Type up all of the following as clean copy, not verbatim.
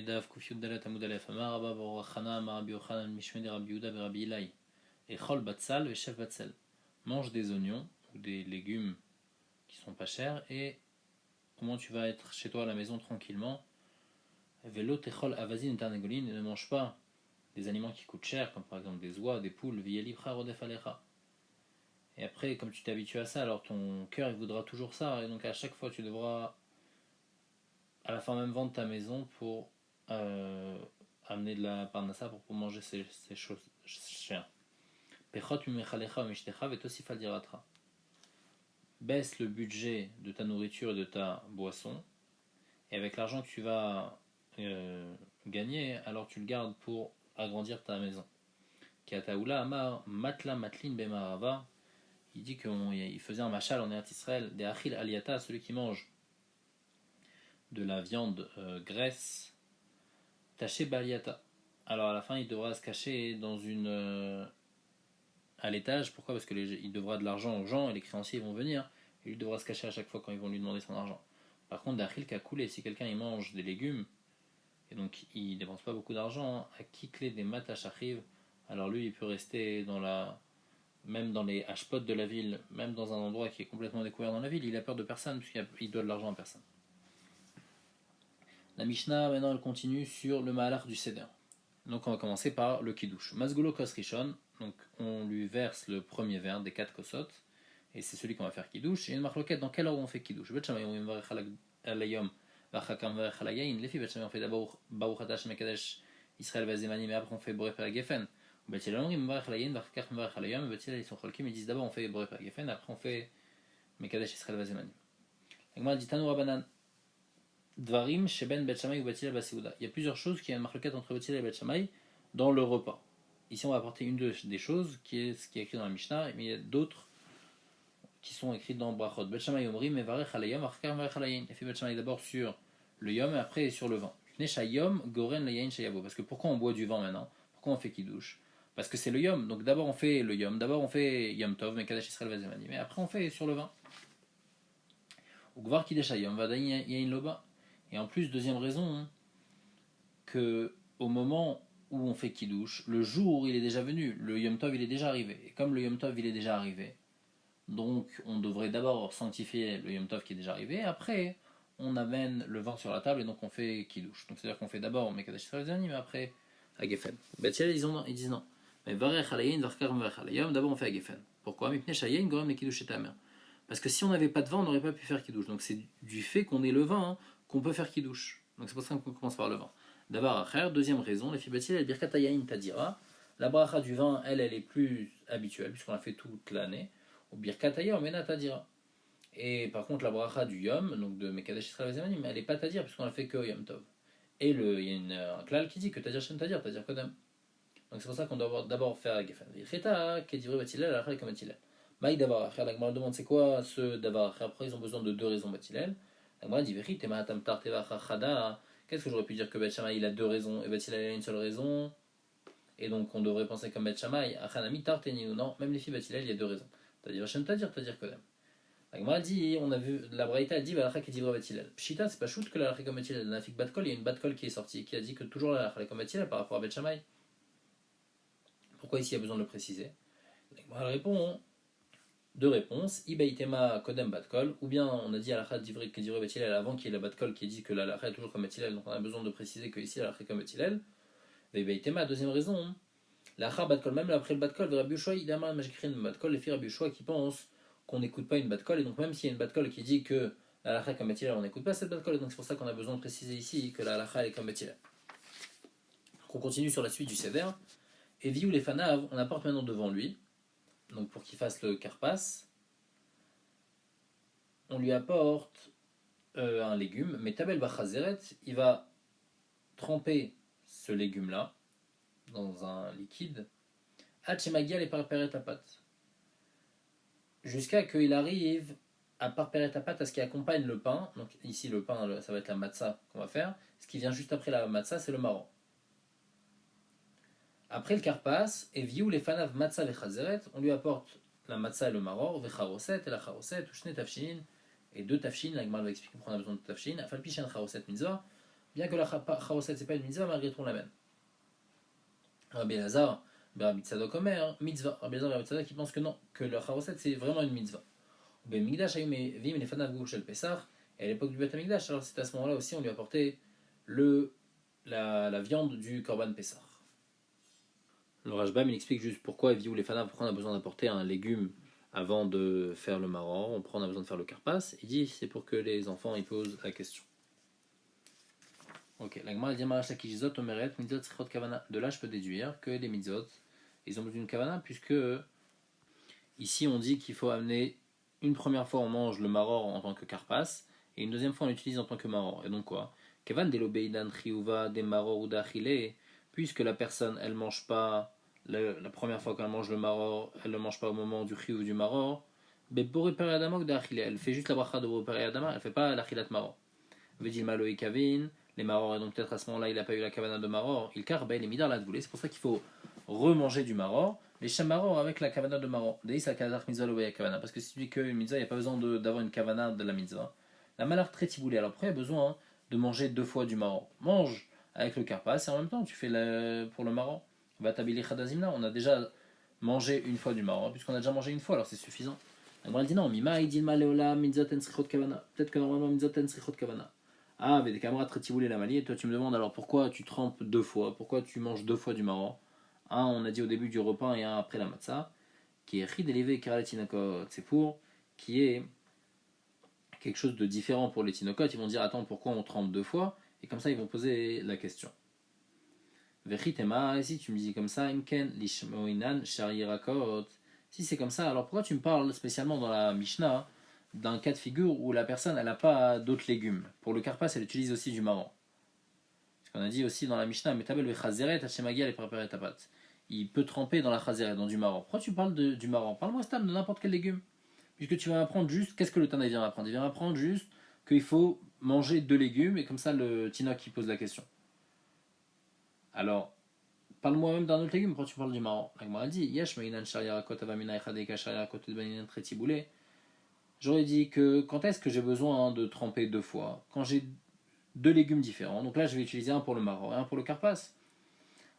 Daf Kufiud Dalet Amud Alef Amar Rabba Borachana Amar Rabbi Yochanan Mishmei Rabbi Yehuda Rabbi Ilai et Chol Batsal et Chef Batsel. Mange des oignons ou des légumes qui sont pas chers et au moins tu vas être chez toi à la maison tranquillement. Velo Techol Avazin et Tarnegolin, ne mange pas des aliments qui coûtent cher comme par exemple des oies, des poules, Viyelibra Rodef Alecha. Et après, comme tu t'es habitué à ça, alors ton cœur il voudra toujours ça et donc à chaque fois tu devras à la fin même vendre ta maison pour amener de la parnassa pour manger ces choses chères. Pechot umechalecha umishdecha vetosifal diratra. Baisse le budget de ta nourriture et de ta boisson, et avec l'argent que tu vas gagner, alors tu le gardes pour agrandir ta maison. Kiataoula amar matla matlin bemarava. Il dit qu'il faisait un machal en Eretz Israël, des achil aliata, celui qui mange de la viande graisse, taché baliata. Alors à la fin, il devra se cacher dans une à l'étage. Pourquoi? Parce que il devra de l'argent aux gens et les créanciers vont venir. Et lui devra se cacher à chaque fois quand ils vont lui demander son argent. Par contre, d'achil qui a coulé, si quelqu'un il mange des légumes et donc il dépense pas beaucoup d'argent, à qui clé des mataches arrive, alors lui il peut rester même dans les hashpots de la ville, même dans un endroit qui est complètement découvert dans la ville, il a peur de personne puisqu'il doit de l'argent à personne. La Mishnah, maintenant, elle continue sur le Mahalach du Seder. Donc, on va commencer par le Kiddush. Masgulo Kos Rishon, donc on lui verse le premier verre des 4 kosot, et c'est celui qu'on va faire Kiddush. Il y a une marloquette dans quel ordre on fait Kiddush. Bet Shammai, on va faire Alayom, Vachakam Varech Alayayin. Les filles, Bet Shammai, on fait d'abord Baruch Hatash Mekadesh Israël Vazemani, mais après on fait Boré Per Geffen. Bet Hillel, on dit Varech Alayayin, Vachakam Varech Alayom. Bet Hillel, ils sont cholkim, ils disent d'abord on fait Boré Per Geffen, après on fait Mekadesh Israël Vazemani. Agma dit Tanu Rabanan. Dvarim Sheben Bet Shammai ou Bet Hillel Baseuda. Il y a plusieurs choses qui y a une marloquette entre Bet Hillel et Bet Shammai dans le repas. Ici, on va apporter une des choses qui est ce qui est écrit dans la Mishnah, mais il y a d'autres qui sont écrites dans Brachot. Bet Shammai Omri Mevarech Alayom Achkar Mevarech Alayin. Il fait Bet Shammai d'abord sur le yom et après sur le vin. Neshayom Goren Layayin Shayabo. Parce que pourquoi on boit du vin maintenant? Pourquoi on fait Kiddush? Parce que c'est le yom. Donc d'abord on fait le yom, d'abord on fait Yom Tov, Mekadesh Israël Vazemani, mais après on fait sur le vin. Ou Gvar Kideshayom Vadayin Yain Loba. Et en plus, deuxième raison, que au moment où on fait Kiddush, le jour il est déjà venu, le Yom Tov il est déjà arrivé. Et comme le Yom Tov il est déjà arrivé, donc on devrait d'abord sanctifier le Yom Tov qui est déjà arrivé, après on amène le vin sur la table et donc on fait Kiddush. Donc c'est-à-dire qu'on fait d'abord Mekadesh Israël, mais après Hagefen. Betiel ils disent non. Mais Varech Alayin, Varkar Varech Alayom, d'abord on fait Hagefen. Pourquoi? Mipnei Shayin, Gorem le Kiddush et Tamer. Parce que si on n'avait pas de vin, on n'aurait pas pu faire Kiddush. Donc c'est du fait qu'on ait le vin qu'on peut faire Kiddush. Donc c'est pour ça qu'on commence par le vin. D'abord, après, deuxième raison, les fibatil, el birkat hayayin tadira. La bracha du vin, elle est plus habituelle, puisqu'on la fait toute l'année. Au birkat hayom mena tadira. Et par contre, la bracha du yom, donc de Mekadesh Israël Vazemanim, elle n'est pas tadira, puisqu'on la fait que yom tov. Et il y a un klal qui dit que tadir shem tadir kodem. Donc c'est pour ça qu'on doit d'abord faire gefen. Cheta, kedivri batilel, alachal comme batilel. Maï davar acher, la Gemara demande c'est quoi ce davar acher? Après, ils ont besoin de deux raisons batilel. La Gemara dit veri, tema tam tarteva chachada. Qu'est-ce que j'aurais pu dire que Bet Shammai il a deux raisons et Bet Hillel a une seule raison, et donc on devrait penser comme Bet Shammai achanami tarteni ou non, même les filles Bet Hillel il y a deux raisons. C'est-à-dire Hashem tadir kodem. La Gemara dit, on a vu la Braïta elle dit valacha qui dit Bet Hillel. Pshita c'est pas shoot que la lacha comme Bet Hillel, nafik batkol, il y a une batkol qui est sortie qui a dit que toujours la lacha comme Bet Hillel par rapport à Bet Shammai. Pourquoi ici il y a besoin de le préciser? La Gemara répond deux réponses, Ibaitema Kodem Batkol, ou bien on a dit à la d'Ivrit que dirait Batilel avant qu'il y ait la Batkol qui dit que la lacha est toujours comme Batilel, donc on a besoin de préciser que ici la lacha est comme Batilel. Ibaitema, deuxième raison, la lacha Batkol, même après le Batkol, Rabbi Yoshua, Idama Majkrin Batkol, les filles Rabbi Yoshua qui pensent qu'on n'écoute pas une Batkol, et donc même s'il y a une Batkol qui dit que la lacha est comme Batilel, on n'écoute pas cette Batkol, et donc c'est pour ça qu'on a besoin de préciser ici que la lacha est comme Batilel. Donc on continue sur la suite du Seder, et Viou les Fanav, on apporte maintenant devant lui. Donc pour qu'il fasse le karpas, on lui apporte un légume, mais Tabel Bachazeret, il va tremper ce légume-là dans un liquide, Hachemagia les parperet la pâte, jusqu'à qu'il arrive à parperet la pâte à ce qui accompagne le pain. Donc ici le pain, ça va être la matzah qu'on va faire. Ce qui vient juste après la matzah, c'est le maror. Après le karpas, et viou les fanav matzah vechazeret, on lui apporte la matzah et le maror, vecharoset et la charoset, ushne tafshin, et deux tafshin, la Gemara va expliquer pourquoi on a besoin de tafshin, afal pishen charoset mitzvah, Bien que la charoset c'est pas une mitzvah, malgré tout on l'amène. Rabbi Lazar, Rabbi Tzadok Omer, mitzvah. Rabbi Lazar et Rabbi Tzadok qui pensent que non, que le charoset c'est vraiment une mitzvah. Ben Migdash ayum vim les fanav gouv shel Pesach, et à l'époque du Bet Migdash, alors c'est à ce moment-là aussi on lui apportait la viande du Korban Pesach. Le Rashbam il explique juste pourquoi les fanav, pourquoi on a besoin d'apporter un légume avant de faire le maror, on a besoin de faire le karpas. Il dit c'est pour que les enfants ils posent la question. Ok, la Gemara dit Marash Lakishizot Omeret Mitzot Srichot Kavana. De là je peux déduire que les mitzot ils ont besoin d'une kavana, puisque ici on dit qu'il faut amener une première fois on mange le maror en tant que karpas et une deuxième fois on l'utilise en tant que maror. Et donc quoi Kevan delobeidan triuva de maror ou d'achile, puisque la personne elle mange pas la première fois qu'elle mange le maror, elle ne mange pas au moment du chiou du maror. Elle fait juste la bracha de Boré Adama, elle fait pas l'achilat maror. Vedil Maloï Kavin, les maror, et donc peut-être à ce moment-là il n'a pas eu la kavana de maror, il carbe les midar la dvoulé. C'est pour ça qu'il faut remanger du maror, les chamaror avec la kavana de maror. Parce que si tu dis qu'une mitzvah, il n'y a pas besoin d'avoir une kavana de la mitzvah. La malheur très tiboulée, alors après il y a besoin de manger 2 fois du maror. Mange avec le karpas et en même temps tu fais pour le maror. On a déjà mangé une fois du maror, puisqu'on a déjà mangé une fois, alors c'est suffisant. Elle dit non, peut-être que normalement mitzvot en srichot kavana. Ah, avec des camarades très tiboulés la mali, et toi tu me demandes alors pourquoi tu trempes 2 fois, pourquoi tu manges 2 fois du maror. Un, on a dit au début du repas et un après la matzah, qui est rid élevé kiralatinakot, c'est pour qui est quelque chose de différent pour les tinokot. Ils vont dire attends, pourquoi on trempe 2 fois, et comme ça ils vont poser la question. Vechitema, si tu me dis comme ça, imken lishmoinan sharirakot. Si c'est comme ça, alors pourquoi tu me parles spécialement dans la Mishnah d'un cas de figure où la personne elle n'a pas d'autres légumes? Pour le karpas, elle utilise aussi du marron. Parce qu'on a dit aussi dans la Mishnah, metabel vechazeret hachemagia les préparer ta pâte. Il peut tremper dans la chazeret, dans du marron. Pourquoi tu parles du marron? Parle-moi stam de n'importe quel légume. Puisque tu vas m'apprendre juste, qu'est-ce que le Tana vient m'apprendre? Il vient m'apprendre juste qu'il faut manger 2 légumes et comme ça le Tina qui pose la question. Alors, parle-moi même d'un autre légume, pourquoi tu parles du marron? La Gemara dit Yesh meinan shariarakot avamina echadeka shariarakot edbaninan tretiboulé. J'aurais dit que quand est-ce que j'ai besoin de tremper 2 fois? Quand j'ai 2 légumes différents. Donc là, je vais utiliser un pour le maror et un pour le karpas.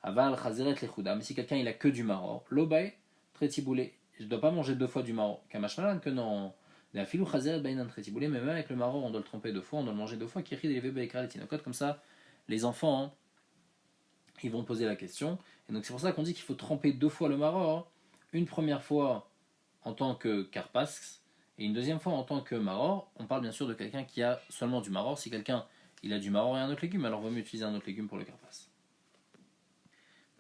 Aval chazeret lechouda. Mais si quelqu'un il a que du maror, l'obay tretiboulé. Je ne dois pas manger 2 fois du maror. Kamashmalan que non. La filou chazeret bainan tretiboulé. Mais même avec le maror, on doit le tremper 2 fois, on doit le manger 2 fois. Kiri delevé beikra letinokot. Comme ça, les enfants. Ils vont poser la question. Et donc c'est pour ça qu'on dit qu'il faut tremper 2 fois le maror. Une première fois en tant que karpas et une deuxième fois en tant que maror. On parle bien sûr de quelqu'un qui a seulement du maror. Si quelqu'un il a du maror et un autre légume, alors il vaut mieux utiliser un autre légume pour le karpas.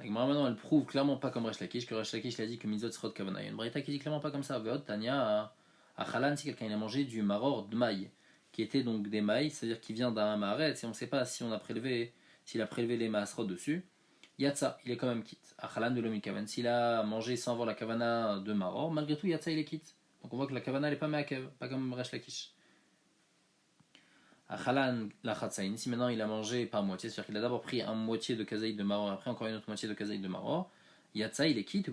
La Gemara maintenant elle prouve clairement pas comme Resh Lakish, que Resh Lakish l'a dit que mitzvot srot kavana. Il y a une braïta qui dit clairement pas comme ça. Veot Tanya à Chalan, si quelqu'un il a mangé du maror de maï, qui était donc des maïs, c'est-à-dire qui vient d'un maaret, et on ne sait pas si on a prélevé, s'il a prélevé les maasrot dessus. Yatsa, il est quand même quitte. Achalan de l'omikavan. S'il a mangé sans avoir la kavana de maror, malgré tout, Yatsa, il est quitte. Donc on voit que la kavana, elle n'est pas ma'akev, pas comme Resh Lakish. Achalan la chatsaïn. Si maintenant il a mangé par moitié, c'est-à-dire qu'il a d'abord pris un moitié de kazaïd de maror, après encore une autre moitié de kazaïd de maror, Yatsa, il est quitte.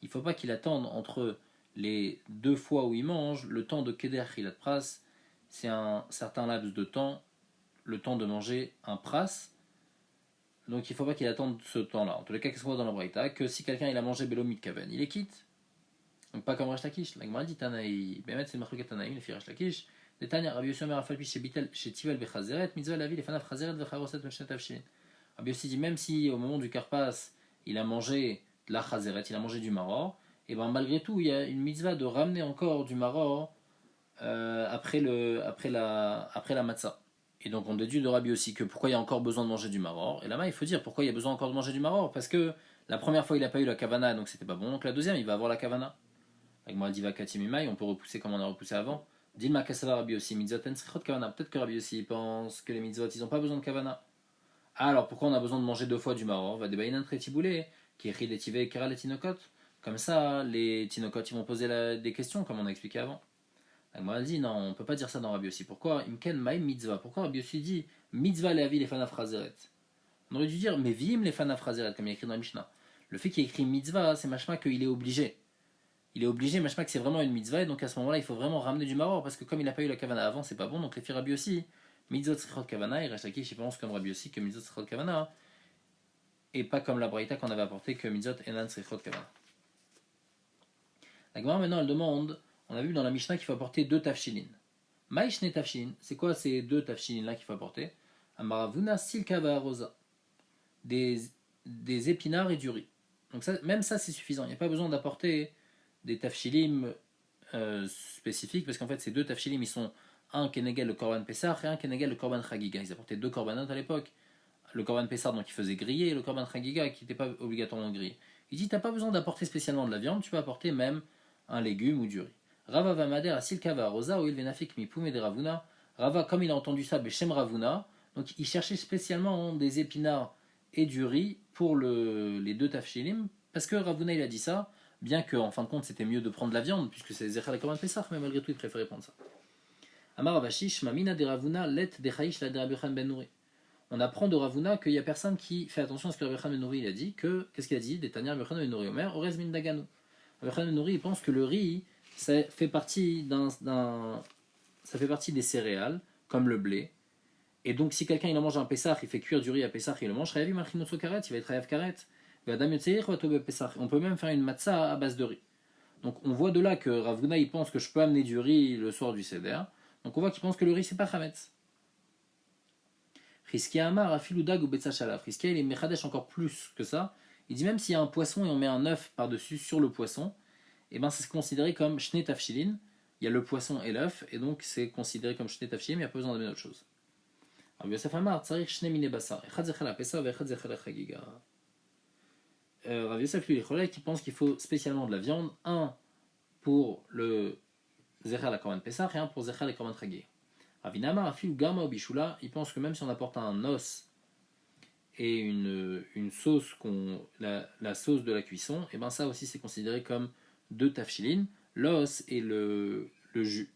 Il ne faut pas qu'il attende entre les 2 fois où il mange le temps de keder achilat pras. C'est un certain laps de temps, le temps de manger un pras. Donc il ne faut pas qu'il attende ce temps-là. En tous les cas, qu'est-ce qu'on voit dans la Braïta? Que si quelqu'un il a mangé Belo Mitkaven, il est quitte. Donc pas comme Resh Lakish. La Gemara dit Tanaï. Bémet c'est Marloket Tanaïm, les filles Resh Lakish. Les Tanya, Rabbi Yossi Omer Afalpi chez Bitel, chez Tivel Bechazeret, Mitzvah la vie, les Fanaf Chazeret Vecharoset Meshet Avshin. Rabbi Yossi dit même si au moment du Karpas, il a mangé de la Chazeret, il a mangé du maror, et ben malgré tout, il y a une mitzvah de ramener encore du maror après la matzah. Et donc on déduit de Rabbi aussi que pourquoi il y a encore besoin de manger du maror. Et là-bas il faut dire pourquoi il y a besoin encore de manger du maror. Parce que la première fois il n'a pas eu la kavana, donc c'était pas bon. Donc la deuxième il va avoir la kavana. Avec moi diva katimimai, on peut repousser comme on a repoussé avant. Dilma kasava Rabbi aussi, mitzvoten srichot kavana. Peut-être que Rabbi aussi pense que les mitzvot ils n'ont pas besoin de kavana. Ah, alors pourquoi on a besoin de manger 2 fois du maror? Va débaïnan tretiboulé, qui est ridetive kera les tinokot. Comme ça les tinokot ils vont poser des questions comme on a expliqué avant. Elle dit non, on ne peut pas dire ça dans Rabbi Yossi. Pourquoi Imken Maïm Mitzvah. Pourquoi Rabbi Yossi dit Mitzvah Leavi les Fanaf Razeret? On aurait dû dire mais Vim les Fanaf Razeret, comme il y a écrit dans la Mishnah. Le fait qu'il y ait écrit Mitzvah, c'est machma qu'il est obligé. Il est obligé, machma que c'est vraiment une Mitzvah, et donc à ce moment-là, il faut vraiment ramener du maror, parce que comme il n'a pas eu la kavana avant, c'est pas bon, donc les filles Rabbi Yossi, Mitzot Srichot Kavana, et Resh Lakish il pense comme Rabbi Yossi que Mitzot Srichot Kavana, et pas comme la Braïta qu'on avait apporté que Mitzot Enan Srichot Kavana. La Gemara maintenant elle demande, on a vu dans la Mishnah qu'il faut apporter 2 tafshilin. Maïshne tafshilin, c'est quoi ces 2 tafshilin là qu'il faut apporter? Amaravuna silkava rosa, des épinards et du riz. Donc ça, même ça c'est suffisant, il n'y a pas besoin d'apporter des tafshilim spécifiques, parce qu'en fait ces 2 tafshilim ils sont un kenegel le korban Pessah et un kenegel le korban Chagiga. Ils apportaient 2 korbanot à l'époque. Le korban Pessah donc il faisait griller, et le korban Chagiga qui n'était pas obligatoirement grillé. Il dit t'as pas besoin d'apporter spécialement de la viande, tu peux apporter même un légume ou du riz. Rava Vamader à Silkava Rosa ou il venafik mipum et de Ravuna. Rava comme il a entendu ça Beshem Ravuna, donc il cherchait spécialement des épinards et du riz pour les 2 tafshilim, parce que Ravuna il a dit ça, bien qu'en fin de compte c'était mieux de prendre de la viande, puisque c'est Zechar le korban Pessah, mais malgré tout il préférait prendre ça. Amar Avashish, Mamina de Ravuna, let de Chaïsh la de Rabbi Yochanan ben Nouri. On apprend de Ravuna qu'il n'y a personne qui fait attention à ce que Rabbi Yochanan ben Nouri il a dit, qu'est-ce qu'il a dit? Des Tanya Rabbi Yochanan ben Nouri Omer, Orez min Daganu. Rabbi Yochanan ben Nouri il pense que le riz, ça fait partie des céréales, comme le blé. Et donc si quelqu'un il en mange un Pessah, il fait cuire du riz à Pessah, il le mange, il va être Hayav Karet. On peut même faire une matzah à base de riz. Donc on voit de là que Ravuna il pense que je peux amener du riz le soir du Seder. Donc on voit qu'il pense que le riz c'est pas Chametz. Rizkia Amar, Afiloudag ou Betsachalav. Rizkia il est Mechadesh encore plus que ça. Il dit même s'il y a un poisson et on met un œuf par-dessus sur le poisson, et ben c'est considéré comme Shne Tafshilin. Il y a le poisson et l'œuf, et donc c'est considéré comme Shne Tafshilin, mais il n'y a pas besoin d'amener autre chose. Rabbi Yosef Amar, Tsarir Shne Mine Basar. Echad Zechel HaPesah ve Echad Zechel HaChagiga. Rabbi Yosef lui qui pense qu'il faut spécialement de la viande, un pour le Zechel la Korban Pessah et un pour Zechel la Korban Chagiga. Ravinama Afil Gama ou Bishula, il pense que même si on apporte un os et une sauce, la sauce de la cuisson, et ben ça aussi c'est considéré comme 2 tafshilin, l'os et le jus.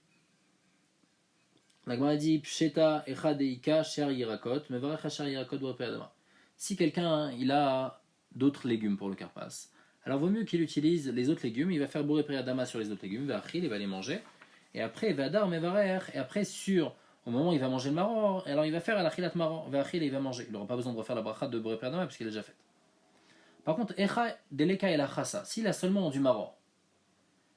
La Gemara dit Psheta Echadeika Sher Yirakot, Mevarech Sher Yirakot Borepei Adama. Si quelqu'un il a d'autres légumes pour le karpas, alors vaut mieux qu'il utilise les autres légumes, il va faire Borepei Adama sur les autres légumes, il va les manger, et après Vadar Mevarech, et après au moment où il va manger le maror, alors il va faire Alachilat maror, il va manger. Il n'aura pas besoin de refaire la bracha de Borepei Adama parce qu'il l'a déjà faite. Par contre, Echa Deleka et la Chassa, s'il a seulement du maror,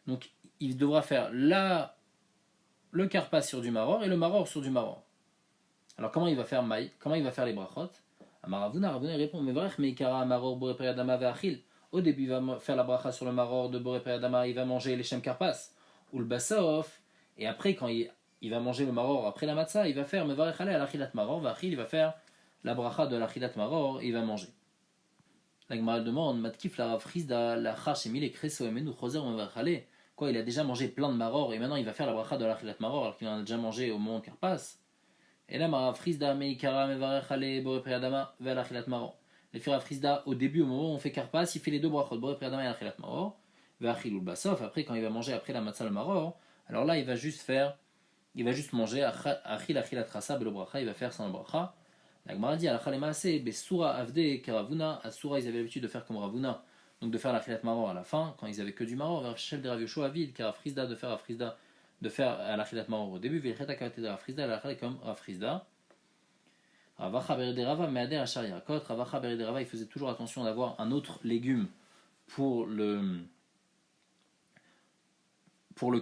donc il devra faire le karpas sur du maror et le maror sur du maror. Alors comment il va faire maï? Comment il va faire les brachot? Ravuna répond Mevarech meikara maror Borepei Adama ve'achil. Au début il va faire la bracha sur le maror de Borepei Adama, il va manger les shem karpas ou le basof, et après quand il va manger le maror après la matzah, il va faire Mevarech ale alachilat maror ve'achil, il va faire la bracha de l'achilat maror et il va manger. La Gemara demande Matkif la Rav Chizda la chash emile kreso emenu choser Mevarech ale. Quoi, il a déjà mangé plein de maror et maintenant il va faire la bracha de l'achilat maror alors qu'il en a déjà mangé au moment de karpas. Et là, Rav Chizda meikara Mevarech ale Borepei Adama ve'alachilat maror. Les filles Rav Chizda au début au moment où on fait karpas, il fait les 2 brachot Borepei Adama et alachilat maror ve'achil ou basof. Après quand il va manger après la matzah le maror, alors là il va juste manger achil achilat chasa belo bracha, il va faire sans bracha. La Gemara dit alachal emaaseh besura avde karavuna. Asura ils avaient l'habitude de faire comme Ravuna, donc de faire l'achilat maror à la fin quand ils avaient que du maror. Vers chef de Rav Yoshua vide car Rav Chizda de faire l'achilat maror au début. V'ilchet akavate de Rav Chizda l'achal comme Rav Chizda. Ravacha berede Rava meader achar yirakot. Ravacha berede Rava il faisait toujours attention d'avoir un autre légume pour le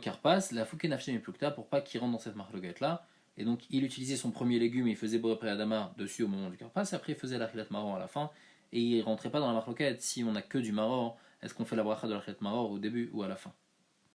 karpas, la fouke nafshem plukta, pour pas qu'il rentre dans cette marloquette là. Et donc il utilisait son premier légume et il faisait Borepei Adama dessus au moment du karpas, et après il faisait l'achilat maror à la fin, et il rentrait pas dans la marloquette si on a que du maror, est-ce qu'on fait la bracha de l'achilat maror au début ou à la fin.